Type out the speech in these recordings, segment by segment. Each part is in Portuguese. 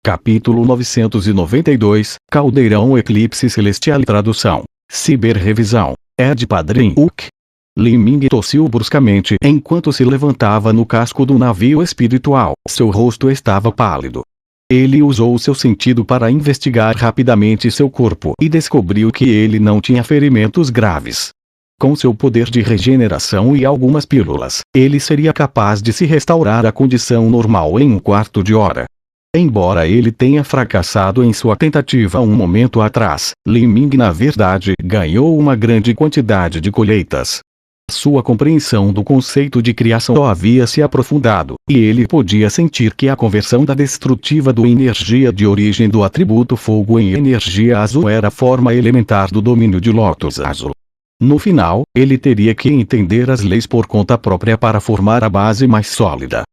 Capítulo 992, Caldeirão Eclipse Celestial. Tradução: Ciberrevisão. Ed Padrin Uk. Li Ming tossiu bruscamente enquanto se levantava no casco do navio espiritual. Seu rosto estava pálido. Ele usou seu sentido para investigar rapidamente seu corpo e descobriu que ele não tinha ferimentos graves. Com seu poder de regeneração e algumas pílulas, ele seria capaz de se restaurar à condição normal em um quarto de hora. Embora ele tenha fracassado em sua tentativa um momento atrás, Li Ming na verdade ganhou uma grande quantidade de colheitas. Sua compreensão do conceito de criação só havia se aprofundado, e ele podia sentir que a conversão da destrutiva do energia de origem do atributo fogo em energia azul era a forma elementar do domínio de Lotus Azul. No final, ele teria que entender as leis por conta própria para formar a base mais sólida.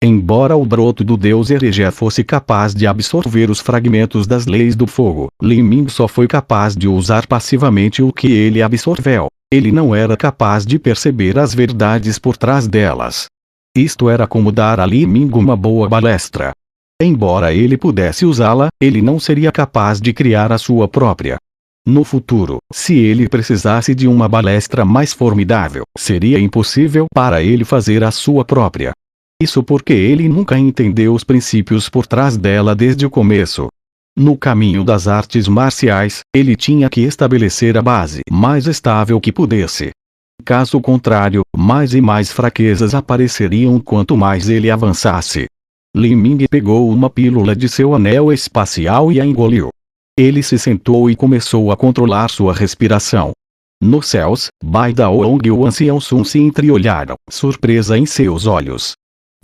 Embora o broto do deus Heregia fosse capaz de absorver os fragmentos das leis do fogo, Li Ming só foi capaz de usar passivamente o que ele absorveu. Ele não era capaz de perceber as verdades por trás delas. Isto era como dar a Li Ming uma boa balestra. Embora ele pudesse usá-la, ele não seria capaz de criar a sua própria. No futuro, se ele precisasse de uma balestra mais formidável, seria impossível para ele fazer a sua própria. Isso porque ele nunca entendeu os princípios por trás dela desde o começo. No caminho das artes marciais, ele tinha que estabelecer a base mais estável que pudesse. Caso contrário, mais e mais fraquezas apareceriam quanto mais ele avançasse. Li Ming pegou uma pílula de seu anel espacial e a engoliu. Ele se sentou e começou a controlar sua respiração. Nos céus, Bai Daong e o ancião Sun se entreolharam, surpresa em seus olhos.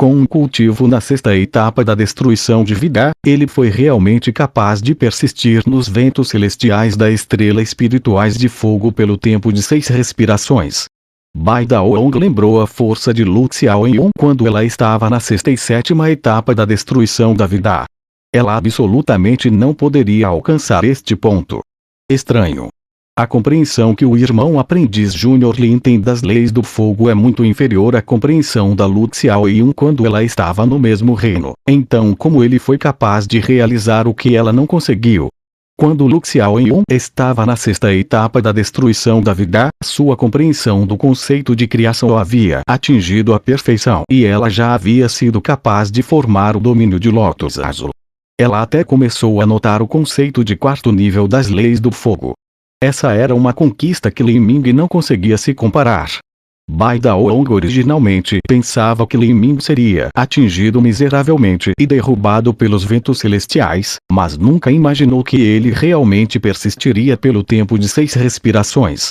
Com um cultivo na sexta etapa da destruição de vida, ele foi realmente capaz de persistir nos ventos celestiais da estrela espirituais de fogo pelo tempo de 6 respirações. Bai Daong lembrou a força de Lu Xiaoyun quando ela estava na sexta e sétima etapa da destruição da vida. Ela absolutamente não poderia alcançar este ponto. Estranho. A compreensão que o irmão aprendiz Júnior Lin tem das leis do fogo é muito inferior à compreensão da Lu Xiaoyun quando ela estava no mesmo reino. Então como ele foi capaz de realizar o que ela não conseguiu? Quando Lu Xiaoyun estava na sexta etapa da destruição da vida, sua compreensão do conceito de criação havia atingido a perfeição e ela já havia sido capaz de formar o domínio de Lotus Azul. Ela até começou a notar o conceito de quarto nível das leis do fogo. Essa era uma conquista que Li Ming não conseguia se comparar. Bai Daong originalmente pensava que Li Ming seria atingido miseravelmente e derrubado pelos ventos celestiais, mas nunca imaginou que ele realmente persistiria pelo tempo de 6 respirações.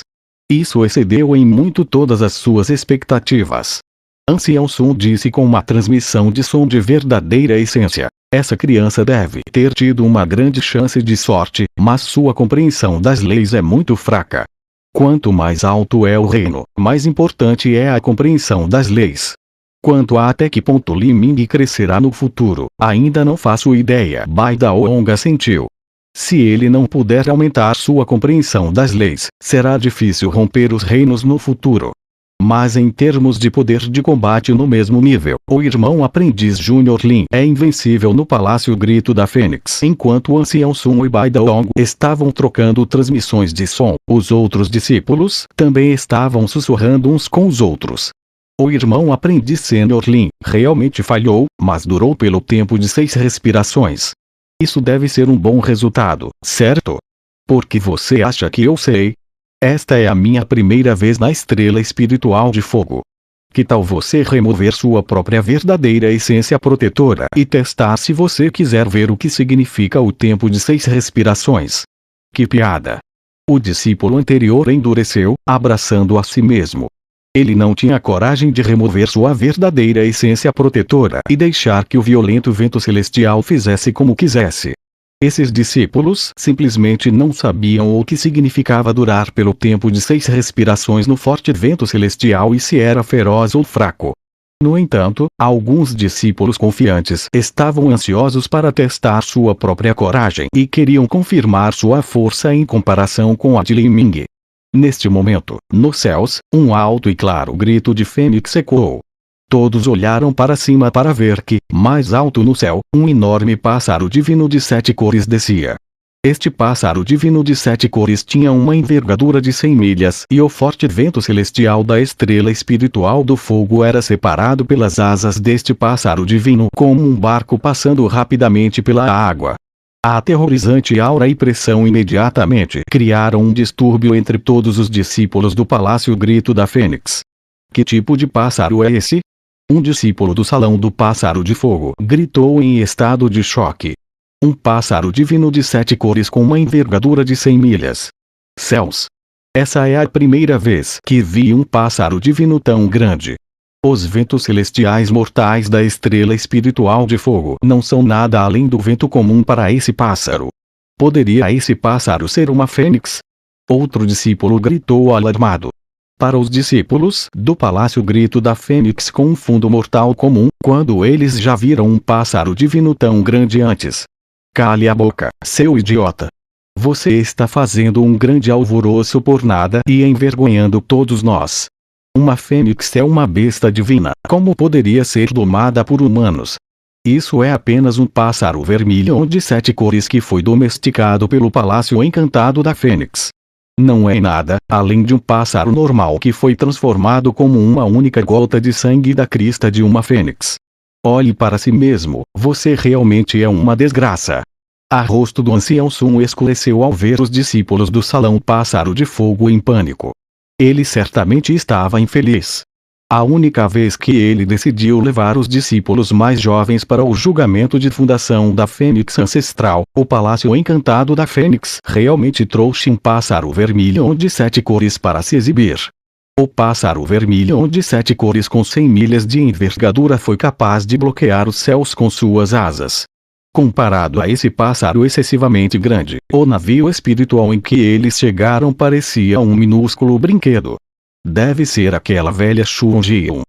Isso excedeu em muito todas as suas expectativas. Ancião Sun disse com uma transmissão de som de verdadeira essência: essa criança deve ter tido uma grande chance de sorte, mas sua compreensão das leis é muito fraca. Quanto mais alto é o reino, mais importante é a compreensão das leis. Quanto a até que ponto Li Ming crescerá no futuro, ainda não faço ideia. Bai Daong assentiu. Se ele não puder aumentar sua compreensão das leis, será difícil romper os reinos no futuro. Mas em termos de poder de combate no mesmo nível, o irmão aprendiz Júnior Lin é invencível no Palácio Grito da Fênix. Enquanto o ancião Sun e Bai Daong estavam trocando transmissões de som, os outros discípulos também estavam sussurrando uns com os outros. O irmão aprendiz Sênior Lin realmente falhou, mas durou pelo tempo de 6 respirações. Isso deve ser um bom resultado, certo? Porque você acha que eu sei? Esta é a minha primeira vez na estrela espiritual de fogo. Que tal você remover sua própria verdadeira essência protetora e testar se você quiser ver o que significa o tempo de 6 respirações? Que piada! O discípulo anterior endureceu, abraçando a si mesmo. Ele não tinha coragem de remover sua verdadeira essência protetora e deixar que o violento vento celestial fizesse como quisesse. Esses discípulos simplesmente não sabiam o que significava durar pelo tempo de 6 respirações no forte vento celestial e se era feroz ou fraco. No entanto, alguns discípulos confiantes estavam ansiosos para testar sua própria coragem e queriam confirmar sua força em comparação com a de Li Ming. Neste momento, nos céus, um alto e claro grito de Fênix ecoou. Todos olharam para cima para ver que, mais alto no céu, um enorme pássaro divino de 7 cores descia. Este pássaro divino de 7 cores tinha uma envergadura de 100 milhas e o forte vento celestial da estrela espiritual do fogo era separado pelas asas deste pássaro divino como um barco passando rapidamente pela água. A aterrorizante aura e pressão imediatamente criaram um distúrbio entre todos os discípulos do Palácio Grito da Fênix. Que tipo de pássaro é esse? Um discípulo do Salão do Pássaro de Fogo gritou em estado de choque. Um pássaro divino de 7 cores com uma envergadura de 100 milhas. Céus! Essa é a primeira vez que vi um pássaro divino tão grande. Os ventos celestiais mortais da estrela espiritual de fogo não são nada além do vento comum para esse pássaro. Poderia esse pássaro ser uma fênix? Outro discípulo gritou alarmado. Para os discípulos do Palácio Grito da Fênix com um fundo mortal comum, quando eles já viram um pássaro divino tão grande antes. Cale a boca, seu idiota. Você está fazendo um grande alvoroço por nada e envergonhando todos nós. Uma fênix é uma besta divina, como poderia ser domada por humanos? Isso é apenas um pássaro vermelho de 7 cores que foi domesticado pelo Palácio Encantado da Fênix. Não é nada, além de um pássaro normal que foi transformado como uma única gota de sangue da crista de uma fênix. Olhe para si mesmo, você realmente é uma desgraça. O rosto do ancião Sun escureceu ao ver os discípulos do Salão Pássaro de Fogo em pânico. Ele certamente estava infeliz. A única vez que ele decidiu levar os discípulos mais jovens para o julgamento de fundação da Fênix Ancestral, o Palácio Encantado da Fênix realmente trouxe um pássaro vermelho de 7 cores para se exibir. O pássaro vermelho de 7 cores com 100 milhas de envergadura foi capaz de bloquear os céus com suas asas. Comparado a esse pássaro excessivamente grande, o navio espiritual em que eles chegaram parecia um minúsculo brinquedo. Deve ser aquela velha Shun-Jiun.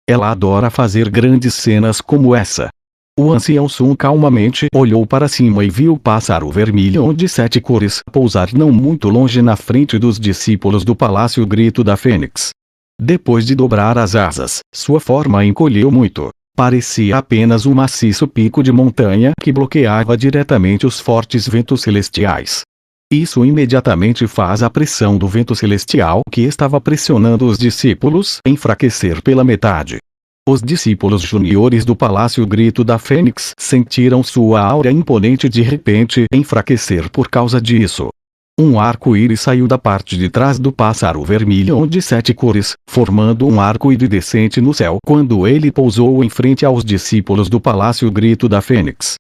Ela adora fazer grandes cenas como essa. O ancião Sun calmamente olhou para cima e viu o pássaro vermelho de 7 cores pousar não muito longe na frente dos discípulos do Palácio Grito da Fênix. Depois de dobrar as asas, sua forma encolheu muito. Parecia apenas um maciço pico de montanha que bloqueava diretamente os fortes ventos celestiais. Isso imediatamente faz a pressão do vento celestial que estava pressionando os discípulos enfraquecer pela metade. Os discípulos juniores do Palácio Grito da Fênix sentiram sua aura imponente de repente enfraquecer por causa disso. Um arco-íris saiu da parte de trás do pássaro vermelho de 7 cores, formando um arco iridescente no céu quando ele pousou em frente aos discípulos do Palácio Grito da Fênix.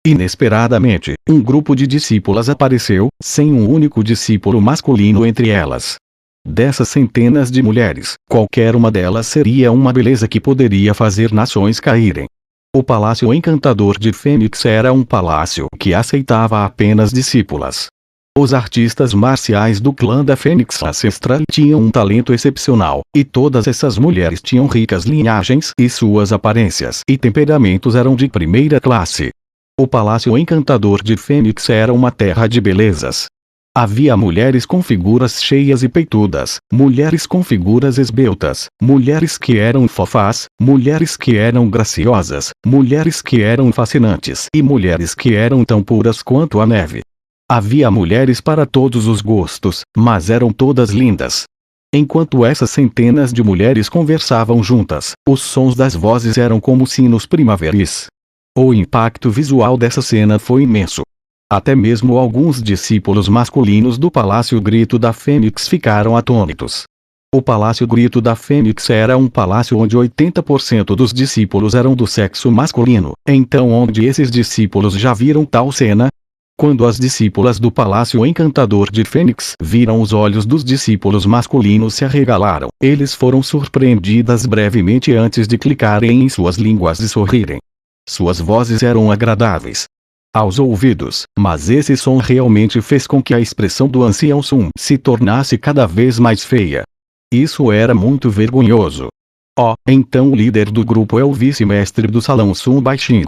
Inesperadamente, um grupo de discípulas apareceu, sem um único discípulo masculino entre elas. Dessas centenas de mulheres, qualquer uma delas seria uma beleza que poderia fazer nações caírem. O Palácio Encantador de Fênix era um palácio que aceitava apenas discípulas. Os artistas marciais do clã da Fênix Ancestral tinham um talento excepcional, e todas essas mulheres tinham ricas linhagens e suas aparências e temperamentos eram de primeira classe. O Palácio Encantador de Fênix era uma terra de belezas. Havia mulheres com figuras cheias e peitudas, mulheres com figuras esbeltas, mulheres que eram fofás, mulheres que eram graciosas, mulheres que eram fascinantes e mulheres que eram tão puras quanto a neve. Havia mulheres para todos os gostos, mas eram todas lindas. Enquanto essas centenas de mulheres conversavam juntas, os sons das vozes eram como sinos primaveris. O impacto visual dessa cena foi imenso. Até mesmo alguns discípulos masculinos do Palácio Grito da Fênix ficaram atônitos. O Palácio Grito da Fênix era um palácio onde 80% dos discípulos eram do sexo masculino. Então onde esses discípulos já viram tal cena? Quando as discípulas do Palácio Encantador de Fênix viram os olhos dos discípulos masculinos se arregalaram, eles foram surpreendidas brevemente antes de clicarem em suas línguas e sorrirem. Suas vozes eram agradáveis aos ouvidos, mas esse som realmente fez com que a expressão do ancião Sun se tornasse cada vez mais feia. Isso era muito vergonhoso. Então o líder do grupo é o vice-mestre do Salão Sun Baixinho.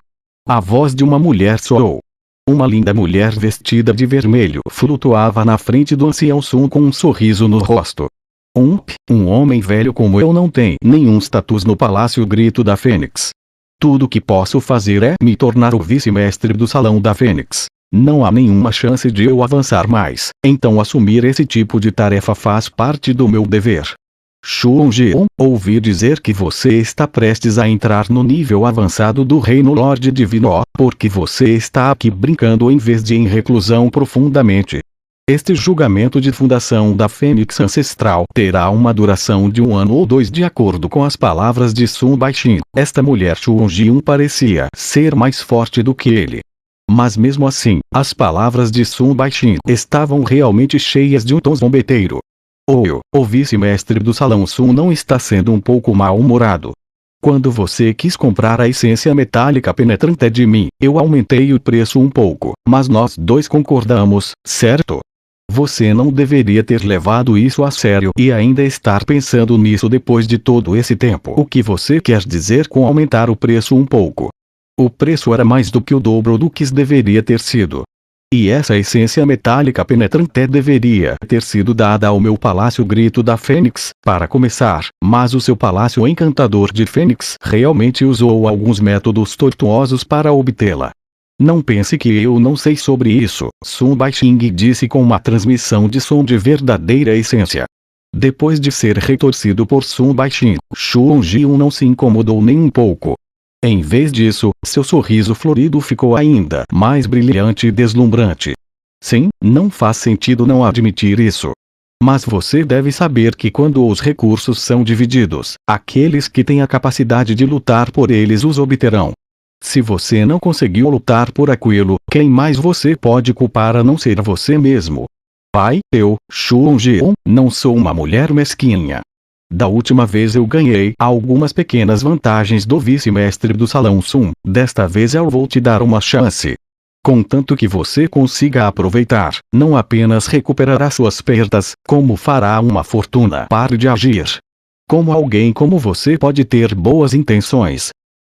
A voz de uma mulher soou. Uma linda mulher vestida de vermelho flutuava na frente do ancião Sun com um sorriso no rosto. Um homem velho como eu não tem nenhum status no Palácio Grito da Fênix. Tudo que posso fazer é me tornar o vice-mestre do Salão da Fênix. Não há nenhuma chance de eu avançar mais, então assumir esse tipo de tarefa faz parte do meu dever. Xuan-Ji, ouvi dizer que você está prestes a entrar no nível avançado do Reino Lorde Divino, porque você está aqui brincando em vez de em reclusão profundamente. Este julgamento de fundação da Fênix Ancestral terá uma duração de 1 ano ou 2 de acordo com as palavras de Sun Baixin. Esta mulher Xuan-Ji parecia ser mais forte do que ele. Mas mesmo assim, as palavras de Sun Baixin estavam realmente cheias de um tom zombeteiro. O vice-mestre do Salão Sun não está sendo um pouco mal-humorado. Quando você quis comprar a essência metálica penetrante de mim, eu aumentei o preço um pouco, mas nós dois concordamos, certo? Você não deveria ter levado isso a sério e ainda estar pensando nisso depois de todo esse tempo. O que você quer dizer com aumentar o preço um pouco? O preço era mais do que o dobro do que deveria ter sido. E essa essência metálica penetrante deveria ter sido dada ao meu Palácio Grito da Fênix, para começar, mas o seu Palácio Encantador de Fênix realmente usou alguns métodos tortuosos para obtê-la. Não pense que eu não sei sobre isso, Sun Baixing disse com uma transmissão de som de verdadeira essência. Depois de ser retorcido por Sun Baixing, Xuan-Ji não se incomodou nem um pouco. Em vez disso, seu sorriso florido ficou ainda mais brilhante e deslumbrante. Sim, não faz sentido não admitir isso. Mas você deve saber que quando os recursos são divididos, aqueles que têm a capacidade de lutar por eles os obterão. Se você não conseguiu lutar por aquilo, quem mais você pode culpar a não ser você mesmo? Pai, eu, Xuan-Ji, não sou uma mulher mesquinha. Da última vez eu ganhei algumas pequenas vantagens do vice-mestre do Salão Sun, desta vez eu vou te dar uma chance. Contanto que você consiga aproveitar, não apenas recuperará suas perdas, como fará uma fortuna. Pare de agir. Como alguém como você pode ter boas intenções?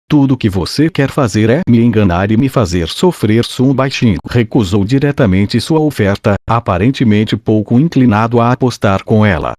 Tudo que você quer fazer é me enganar e me fazer sofrer. Sun Baixin recusou diretamente sua oferta, aparentemente pouco inclinado a apostar com ela.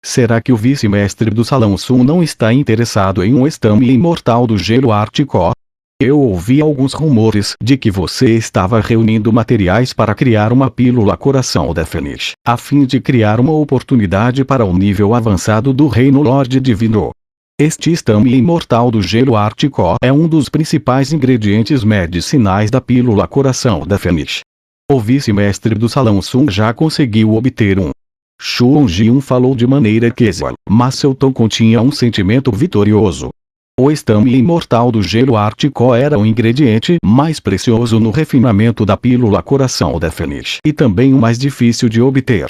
Será que o vice-mestre do Salão Sun não está interessado em um estame imortal do gelo ártico? Eu ouvi alguns rumores de que você estava reunindo materiais para criar uma pílula coração da Fênix, a fim de criar uma oportunidade para o nível avançado do Reino Lorde Divino. Este estame imortal do gelo ártico é um dos principais ingredientes medicinais da pílula coração da Fênix. O vice-mestre do Salão Sun já conseguiu obter um. Xuan-Ji falou de maneira casual, mas seu tom continha um sentimento vitorioso. O estame imortal do gelo ártico era o ingrediente mais precioso no refinamento da pílula coração da Fênix e também o mais difícil de obter.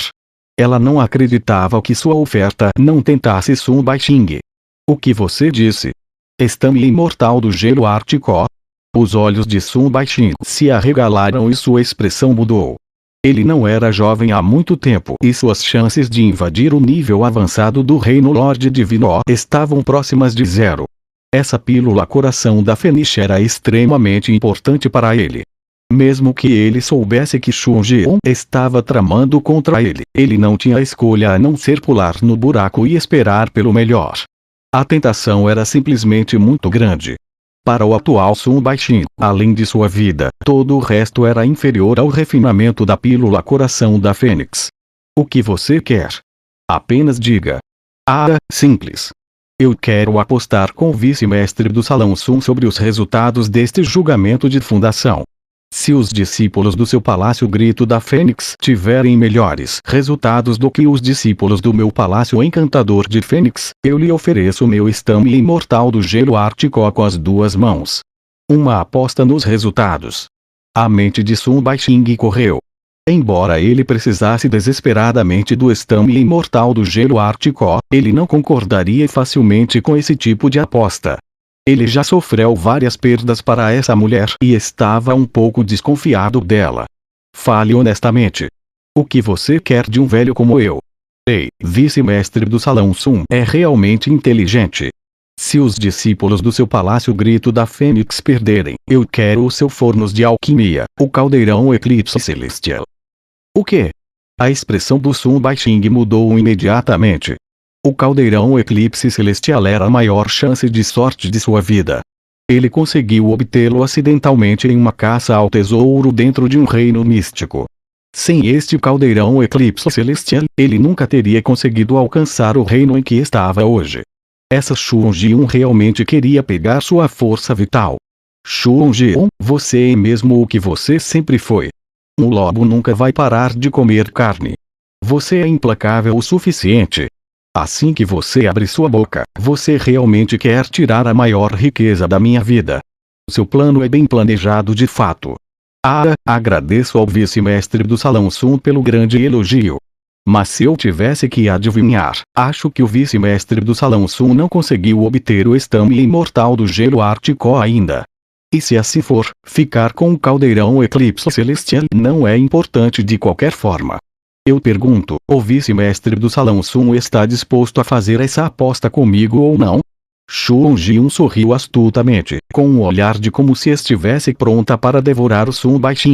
Ela não acreditava que sua oferta não tentasse Sun Baixing. O que você disse? Estame imortal do gelo ártico? Os olhos de Sun Baixing se arregalaram e sua expressão mudou. Ele não era jovem há muito tempo e suas chances de invadir o nível avançado do Reino Lorde Divino estavam próximas de zero. Essa pílula coração da Fênix era extremamente importante para ele. Mesmo que ele soubesse que Xuan-Ji estava tramando contra ele, ele não tinha escolha a não ser pular no buraco e esperar pelo melhor. A tentação era simplesmente muito grande. Para o atual Sun Baixin, além de sua vida, todo o resto era inferior ao refinamento da pílula coração da Fênix. O que você quer? Apenas diga. Simples. Eu quero apostar com o vice-mestre do Salão Sun sobre os resultados deste julgamento de fundação. Se os discípulos do seu Palácio Grito da Fênix tiverem melhores resultados do que os discípulos do meu Palácio Encantador de Fênix, eu lhe ofereço meu estame imortal do gelo ártico com as duas mãos. Uma aposta nos resultados. A mente de Sun Baixing correu. Embora ele precisasse desesperadamente do estame imortal do gelo ártico, ele não concordaria facilmente com esse tipo de aposta. Ele já sofreu várias perdas para essa mulher e estava um pouco desconfiado dela. Fale honestamente. O que você quer de um velho como eu? Ei, vice-mestre do Salão Sun é realmente inteligente. Se os discípulos do seu Palácio Grito da Fênix perderem, eu quero o seu fornos de alquimia, o caldeirão Eclipse Celestial. O quê? A expressão do Sun Baixing mudou imediatamente. O caldeirão eclipse celestial era a maior chance de sorte de sua vida. Ele conseguiu obtê-lo acidentalmente em uma caça ao tesouro dentro de um reino místico. Sem este caldeirão eclipse celestial, ele nunca teria conseguido alcançar o reino em que estava hoje. Essa Shun Ji-un realmente queria pegar sua força vital. Shun Ji-un, você é mesmo o que você sempre foi. Um lobo nunca vai parar de comer carne. Você é implacável o suficiente. Assim que você abre sua boca, você realmente quer tirar a maior riqueza da minha vida. Seu plano é bem planejado de fato. Agradeço ao vice-mestre do Salão Sun pelo grande elogio. Mas se eu tivesse que adivinhar, acho que o vice-mestre do Salão Sun não conseguiu obter o estame imortal do gelo ártico ainda. E se assim for, ficar com o caldeirão eclipse celestial não é importante de qualquer forma. Eu pergunto, o vice-mestre do Salão Sun está disposto a fazer essa aposta comigo ou não? Shun Ji-un sorriu astutamente, com um olhar de como se estivesse pronta para devorar o Sun Baixing.